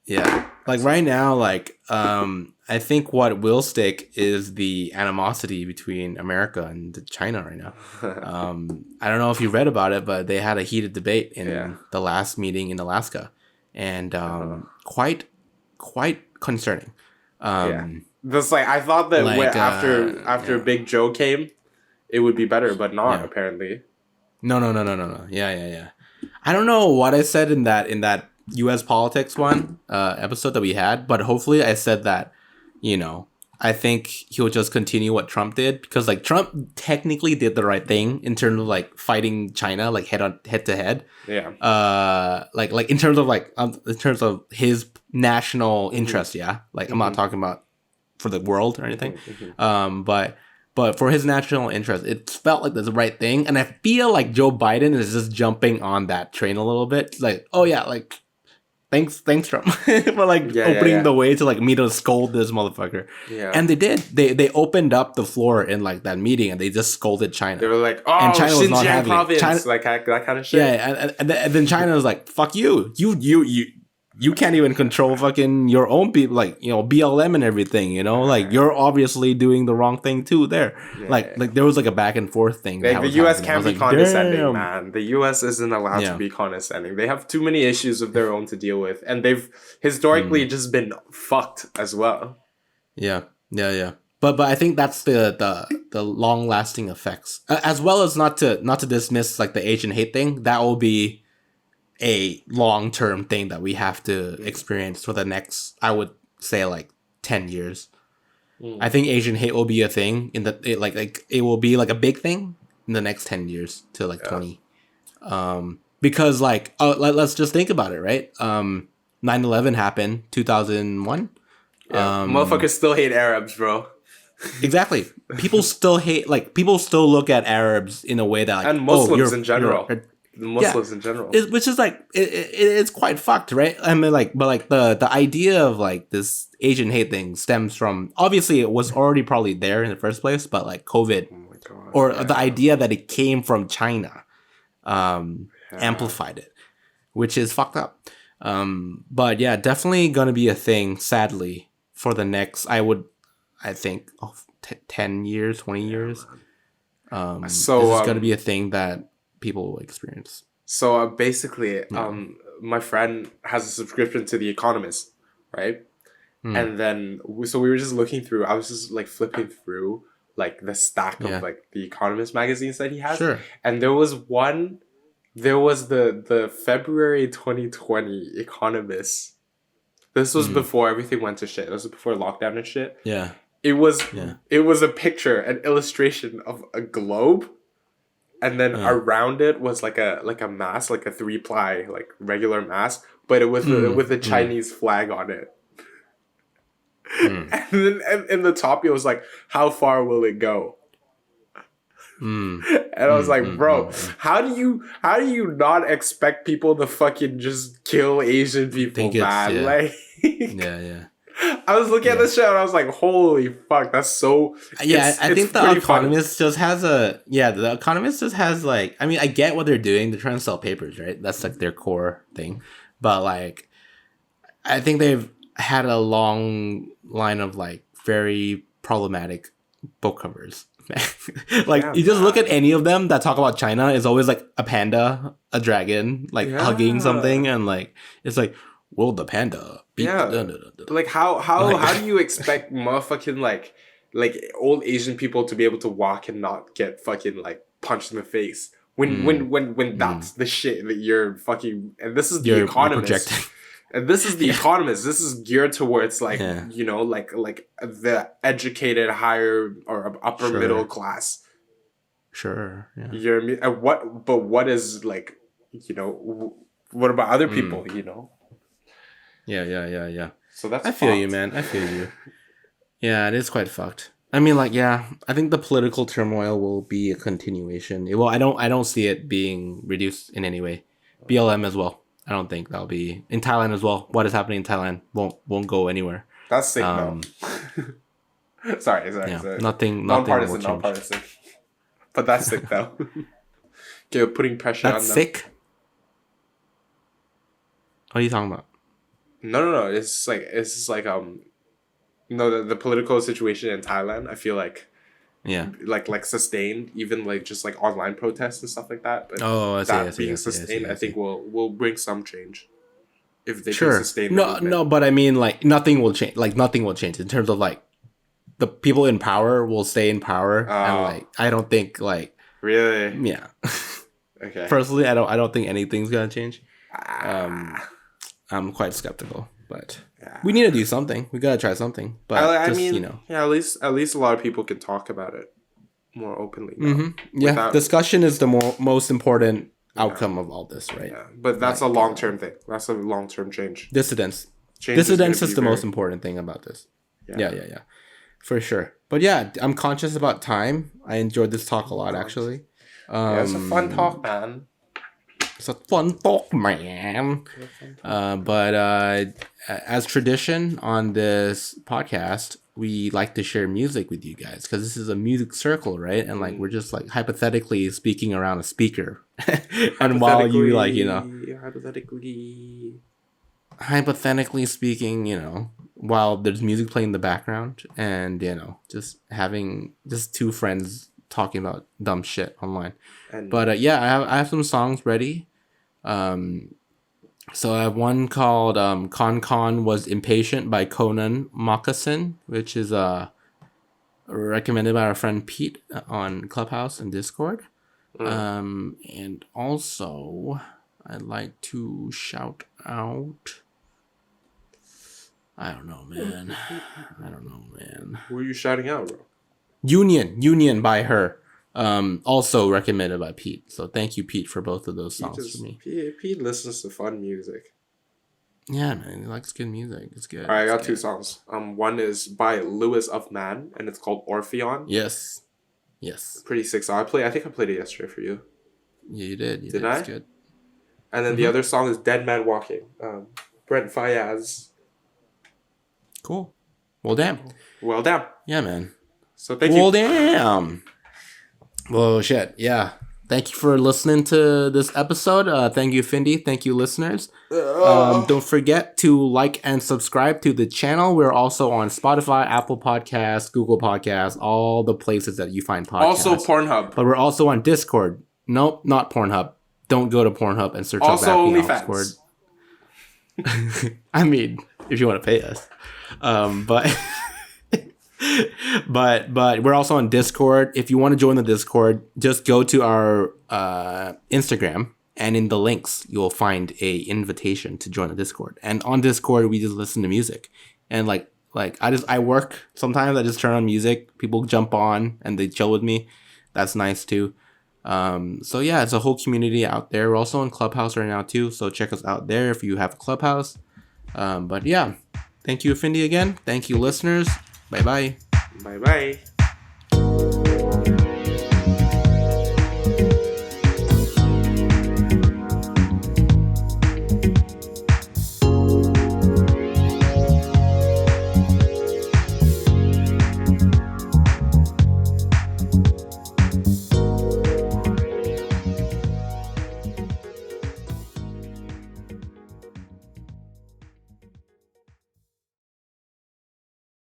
Yeah, like right now, like I think what will stick is the animosity between America and China right now. I don't know if you read about it, but they had a heated debate in the last meeting in Alaska, and quite concerning. That's like I thought that like, after Big Joe came, it would be better, but not apparently. No. Yeah. I don't know what I said in that U.S. politics one episode that we had, but hopefully I said that, I think he'll just continue what Trump did because like Trump technically did the right thing in terms of like fighting China like head to head. Yeah. Like in terms of his national interest. Yeah. Like I'm not talking about for the world or anything. But for his national interest, it felt like the right thing, and I feel like Joe Biden is just jumping on that train a little bit. It's like, oh yeah, like. Thanks, Trump, for like opening the way to like me to scold this motherfucker. Yeah, and they did. They opened up the floor in like that meeting, and they just scolded China. They were like, "Oh, and China was not having province, China, like that kind of shit." Yeah, and then China was like, "Fuck you, you can't even control fucking your own people, like BLM and everything. Like you're obviously doing the wrong thing too. There, like there was like a back and forth thing. Like, the U.S. can't be condescending, man. The U.S. isn't allowed to be condescending. They have too many issues of their own to deal with, and they've historically just been fucked as well. Yeah. But I think that's the long lasting effects, as well as not to dismiss like the Asian hate thing. That will be a long-term thing that we have to experience for the next, I would say, like 10 years. I think Asian hate will be a thing it will be like a big thing in the next 10 years to like 20. Because like let's just think about it, right? 9/11 happened 2001. Motherfuckers still hate Arabs, bro. Exactly. People still look at Arabs in a way that like, and Muslims in general. Which is like it's quite fucked, right? I mean, like, but like the idea of like this Asian hate thing stems from, obviously it was already probably there in the first place, but like COVID, the idea that it came from China, amplified it, which is fucked up. But yeah, definitely gonna be a thing, sadly, for the next, I think 10 years, 20 years. So this is going to be a thing that people will experience. So basically, my friend has a subscription to The Economist, right? And then, so we were just looking through, I was just like flipping through like the stack of like The Economist magazines that he has. Sure. And there was the February 2020 Economist. This was before everything went to shit. This was before lockdown and shit. Yeah. It was a picture, an illustration of a globe, and then around it was like a mask, like a 3-ply, like regular mask, but it was with a Chinese flag on it. And then in the top it was like, how far will it go? And I was like, bro, how do you not expect people to fucking just kill Asian people, man? Like, I was looking at this show and I was like, holy fuck, that's so... I think The Economist just has The Economist just has like... I mean, I get what they're doing. They're trying to sell papers, right? That's like their core thing. But like, I think they've had a long line of like very problematic book covers. Like, you just look at any of them that talk about China, it's always like a panda, a dragon, like hugging something, and like, it's like, will the panda beat like how do you expect motherfucking like old Asian people to be able to walk and not get fucking like punched in the face when that's the shit that you're fucking... And this is The Economist. And this is The Economist. This is geared towards like you know, like the educated higher or upper middle class. Sure. Yeah. You're what is like, you know, what about other people, you know? Yeah. So that's... I feel you, man. I feel you. Yeah, it is quite fucked. I mean, like, I think the political turmoil will be a continuation. Well, I don't see it being reduced in any way. BLM as well. I don't think that'll be in Thailand as well. What is happening in Thailand won't go anywhere. That's sick, though. Sorry. Nothing. Non-partisan. But that's sick, though. Okay, putting pressure on them. That's sick. What are you talking about? No. It's just like the political situation in Thailand, I feel like like sustained, even like just like online protests and stuff like that. But being sustained, I think will bring some change if they can sustain. No, but I mean, like, nothing will change. Like, nothing will change in terms of like the people in power will stay in power, and like I don't think like really. Yeah. Okay. Personally, I don't think anything's gonna change. I'm quite skeptical, but we need to do something. We gotta try something. But I mean, you know, at least a lot of people can talk about it more openly now. Yeah, discussion is the most important outcome of all this, right? Yeah, but that's a long-term thing. That's a long-term change. Dissidence is the most important thing about this. Yeah, for sure. But yeah, I'm conscious about time. I enjoyed this talk a lot, actually. It's a fun talk, man. It's a fun talk, man. But as tradition on this podcast, we like to share music with you guys because this is a music circle, right? And like, we're just like hypothetically speaking around a speaker. And while you like, you know, hypothetically speaking, you know, while there's music playing in the background, and you know, just having just two friends talking about dumb shit online. But I have some songs ready. So I have one called Con was Impatient by Conan Mockasin, which is recommended by our friend Pete on Clubhouse and Discord. And also I'd like to shout out, I don't know, man. Who are you shouting out, bro? Union by her. Also recommended by Pete. So thank you, Pete, for both of those songs for me. Pete listens to fun music. Yeah, man, he likes good music. It's good. All right, I got It's two good. songs. One is by Lewis of Man, and it's called Orpheon. Yes. Pretty sick song. I think I played it yesterday for you. Yeah, you did. Did I? It's good. And then the other song is Dead Man Walking. Brent Faiyaz. Cool. Well, damn. Yeah, man. So thank you. Damn. Well, shit. Yeah. Thank you for listening to this episode. Thank you, Findy. Thank you, listeners. Don't forget to like and subscribe to the channel. We're also on Spotify, Apple Podcasts, Google Podcasts, all the places that you find podcasts. Also Pornhub. But we're also on Discord. Nope, not Pornhub. Don't go to Pornhub and search up Also OnlyFans. I mean, if you want to pay us. But we're also on Discord. If you want to join the Discord, just go to our Instagram, and in the links you'll find a invitation to join the Discord. And on Discord we just listen to music, and like I work sometimes. I just turn on music. People jump on and they chill with me. That's nice too. So yeah, it's a whole community out there. We're also on Clubhouse right now too, so check us out there if you have a Clubhouse. But yeah, thank you, Findy, again. Thank you, listeners. Bye bye. Bye bye.